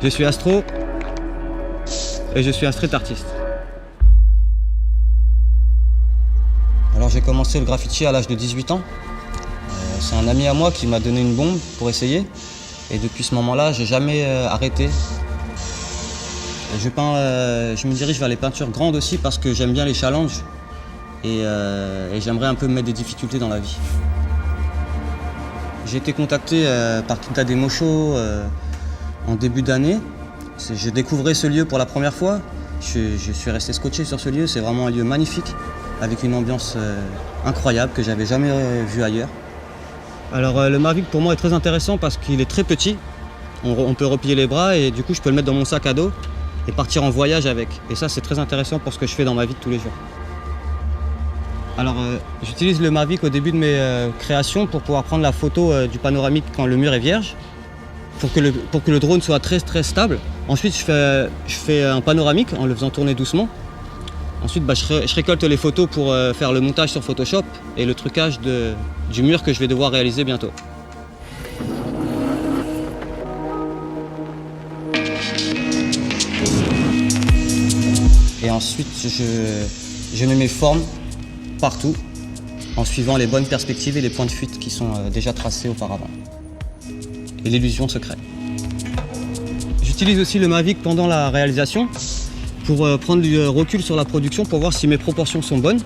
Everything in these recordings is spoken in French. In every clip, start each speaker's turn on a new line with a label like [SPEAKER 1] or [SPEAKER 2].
[SPEAKER 1] Je suis astro et je suis un street artiste. Alors j'ai commencé le graffiti à l'âge de 18 ans. C'est un ami à moi qui m'a donné une bombe pour essayer. Et depuis ce moment-là, j'ai jamais arrêté. Je me dirige vers les peintures grandes aussi parce que j'aime bien les challenges et j'aimerais un peu me mettre des difficultés dans la vie. J'ai été contacté par Quinta des Mochos en début d'année. Je découvrais ce lieu pour la première fois. Je suis resté scotché sur ce lieu. C'est vraiment un lieu magnifique avec une ambiance incroyable que j'avais jamais vue ailleurs. Alors le Mavic pour moi est très intéressant parce qu'il est très petit. On peut replier les bras et du coup je peux le mettre dans mon sac à dos et partir en voyage avec. Et ça c'est très intéressant pour ce que je fais dans ma vie de tous les jours. Alors j'utilise le Mavic au début de mes créations pour pouvoir prendre la photo du panoramique quand le mur est vierge. Pour que le drone soit très stable. Ensuite je fais un panoramique en le faisant tourner doucement. Ensuite je récolte les photos pour faire le montage sur Photoshop et le trucage du mur que je vais devoir réaliser bientôt. Et ensuite je mets mes formes partout en suivant les bonnes perspectives et les points de fuite qui sont déjà tracés auparavant. Et l'illusion se crée. J'utilise aussi le Mavic pendant la réalisation pour prendre du recul sur la production pour voir si mes proportions sont bonnes,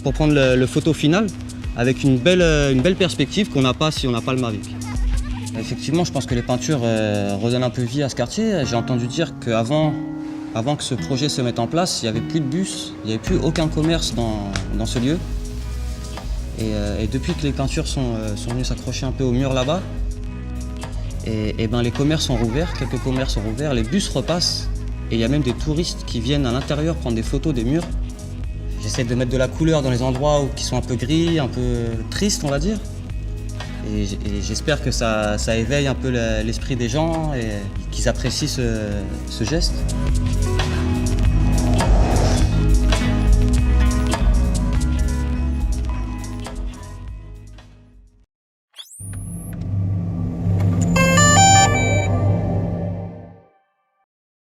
[SPEAKER 1] pour prendre le photo final avec une belle perspective qu'on n'a pas si on n'a pas le Mavic. Effectivement, je pense que les peintures redonnent un peu vie à ce quartier. J'ai entendu dire qu'avant que ce projet se mette en place, il n'y avait plus de bus, il n'y avait plus aucun commerce dans ce lieu. Et depuis que les peintures sont venues s'accrocher un peu au mur là-bas, et ben les commerces sont rouverts, quelques commerces sont rouverts, les bus repassent et il y a même des touristes qui viennent à l'intérieur prendre des photos des murs. J'essaie de mettre de la couleur dans les endroits qui sont un peu gris, un peu tristes on va dire. Et j'espère que ça éveille un peu l'esprit des gens et qu'ils apprécient ce geste.